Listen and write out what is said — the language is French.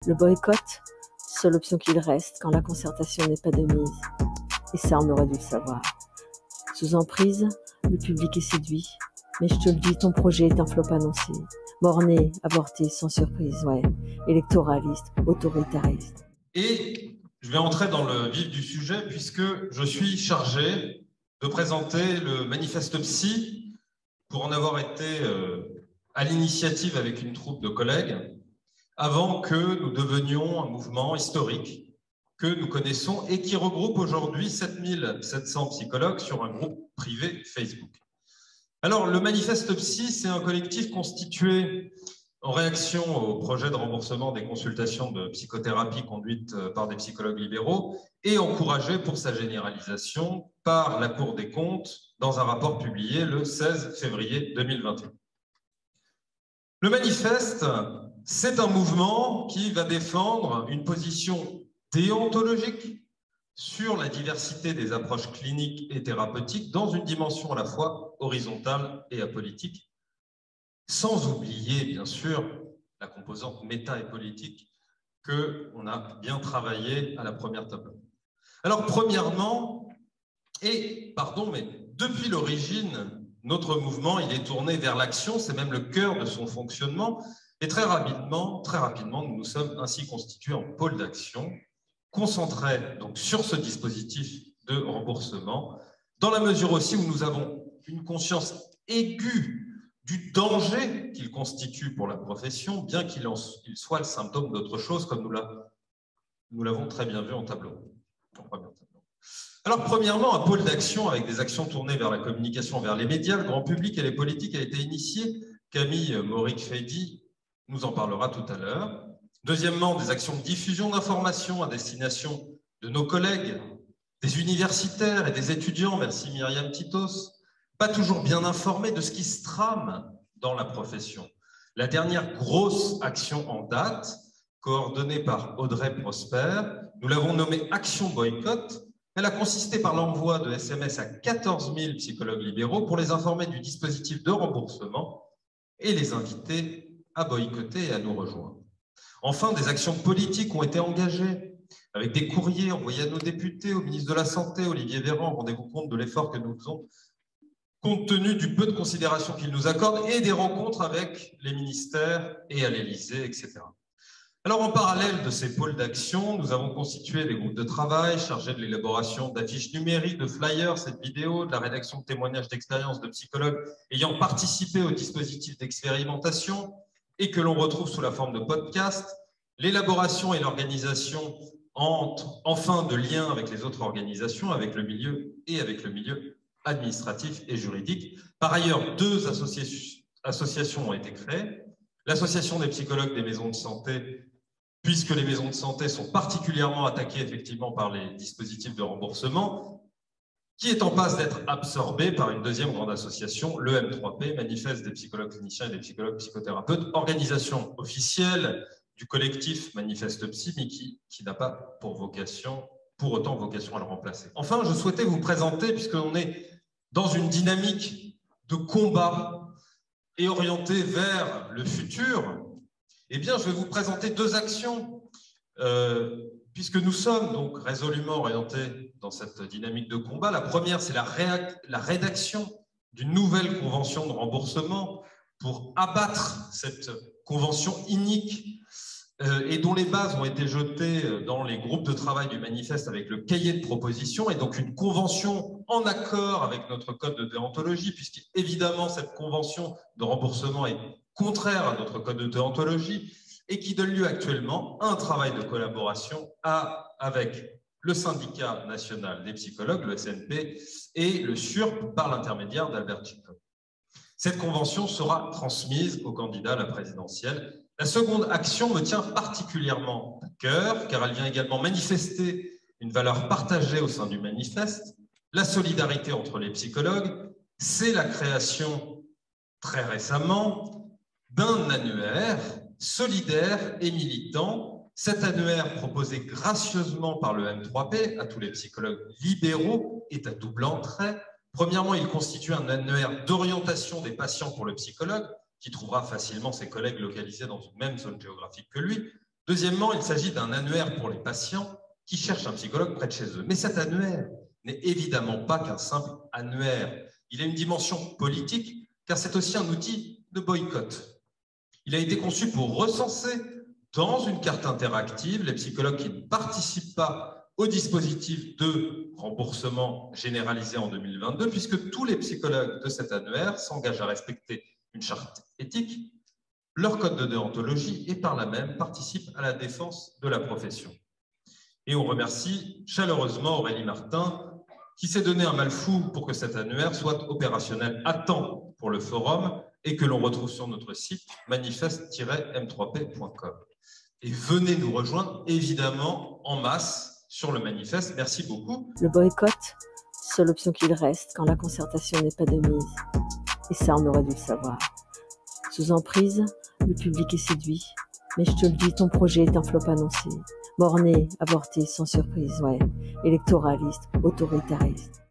Le boycott, seule option qu'il reste quand la concertation n'est pas de mise. Et ça, on aurait dû le savoir. Sous emprise, le public est séduit. Mais je te le dis, ton projet est un flop annoncé. Borné, avorté, sans surprise, ouais. Électoraliste, autoritariste. Et je vais entrer dans le vif du sujet puisque je suis chargé de présenter le manifeste Psy pour en avoir été à l'initiative avec une troupe de collègues avant que nous devenions un mouvement historique que nous connaissons et qui regroupe aujourd'hui 7700 psychologues sur un groupe privé Facebook. Alors, le manifeste Psy, c'est un collectif constitué en réaction au projet de remboursement des consultations de psychothérapie conduites par des psychologues libéraux et encouragé pour sa généralisation par la Cour des comptes dans un rapport publié le 16 février 2021. Le manifeste, c'est un mouvement qui va défendre une position déontologique sur la diversité des approches cliniques et thérapeutiques dans une dimension à la fois horizontale et apolitique, sans oublier, bien sûr, la composante méta et politique qu'on a bien travaillé à la première table. Alors, premièrement, mais depuis l'origine, notre mouvement, il est tourné vers l'action, c'est même le cœur de son fonctionnement, et très rapidement, nous nous sommes ainsi constitués en pôle d'action, concentrés donc sur ce dispositif de remboursement, dans la mesure aussi où nous avons une conscience aiguë du danger qu'il constitue pour la profession, bien qu'il soit le symptôme d'autre chose, comme nous l'avons très bien vu en tableau. Alors, premièrement, un pôle d'action avec des actions tournées vers la communication, vers les médias, le grand public et les politiques a été initié. Camille Moric-Feydi nous en parlera tout à l'heure. Deuxièmement, des actions de diffusion d'informations à destination de nos collègues, des universitaires et des étudiants, merci Myriam Titos, pas toujours bien informés de ce qui se trame dans la profession. La dernière grosse action en date, coordonnée par Audrey Prosper, nous l'avons nommée Action Boycott. Elle a consisté par l'envoi de SMS à 14 000 psychologues libéraux pour les informer du dispositif de remboursement et les inviter à boycotter et à nous rejoindre. Enfin, des actions politiques ont été engagées avec des courriers envoyés à nos députés, au ministre de la Santé, Olivier Véran. Rendez-vous compte de l'effort que nous faisons compte tenu du peu de considération qu'il nous accorde et des rencontres avec les ministères et à l'Élysée, etc. Alors, en parallèle de ces pôles d'action, nous avons constitué des groupes de travail chargés de l'élaboration d'affiches numériques, de flyers, cette vidéo, de la rédaction de témoignages d'expérience de psychologues ayant participé au dispositif d'expérimentation et que l'on retrouve sous la forme de podcast, l'élaboration et l'organisation enfin de liens avec les autres organisations, avec le milieu administratif et juridique. Par ailleurs, 2 associations ont été créées. L'association des psychologues des maisons de santé, puisque les maisons de santé sont particulièrement attaquées effectivement par les dispositifs de remboursement, qui est en passe d'être absorbée par une deuxième grande association, le M3P, Manifeste des psychologues cliniciens et des psychologues psychothérapeutes, organisation officielle du collectif Manifeste Psy, mais qui n'a pas pour autant vocation à le remplacer. Enfin, je souhaitais vous présenter, puisqu'on est dans une dynamique de combat et orientée vers le futur, eh bien, je vais vous présenter 2 actions, puisque nous sommes donc résolument orientés dans cette dynamique de combat. La première, c'est la rédaction d'une nouvelle convention de remboursement pour abattre cette convention inique et dont les bases ont été jetées dans les groupes de travail du manifeste avec le cahier de propositions, et donc une convention en accord avec notre code de déontologie, puisqu'évidemment cette convention de remboursement est contraire à notre code de déontologie et qui donne lieu actuellement à un travail de collaboration avec le syndicat national des psychologues, le SNP, et le SURP par l'intermédiaire d'Albert Tchikov. Cette convention sera transmise au candidat à la présidentielle. La seconde action me tient particulièrement à cœur, car elle vient également manifester une valeur partagée au sein du manifeste, la solidarité entre les psychologues. C'est la création, très récemment, d'un annuaire solidaire et militant. Cet annuaire, proposé gracieusement par le M3P à tous les psychologues libéraux, est à double entrée. Premièrement, il constitue un annuaire d'orientation des patients pour le psychologue, qui trouvera facilement ses collègues localisés dans une même zone géographique que lui. Deuxièmement, il s'agit d'un annuaire pour les patients qui cherchent un psychologue près de chez eux. Mais cet annuaire n'est évidemment pas qu'un simple annuaire. Il a une dimension politique, car c'est aussi un outil de boycott. Il a été conçu pour recenser dans une carte interactive les psychologues qui ne participent pas au dispositif de remboursement généralisé en 2022, puisque tous les psychologues de cet annuaire s'engagent à respecter une charte éthique, leur code de déontologie et par là même participent à la défense de la profession. Et on remercie chaleureusement Aurélie Martin, qui s'est donné un mal fou pour que cet annuaire soit opérationnel à temps pour le forum et que l'on retrouve sur notre site manifeste-m3p.com. Et venez nous rejoindre évidemment en masse sur le manifeste. Merci beaucoup. Le boycott, seule option qu'il reste quand la concertation n'est pas de mise. Et ça, on aurait dû le savoir. Sous emprise, le public est séduit. Mais je te le dis, ton projet est un flop annoncé. Borné, avorté, sans surprise, ouais. Électoraliste, autoritariste.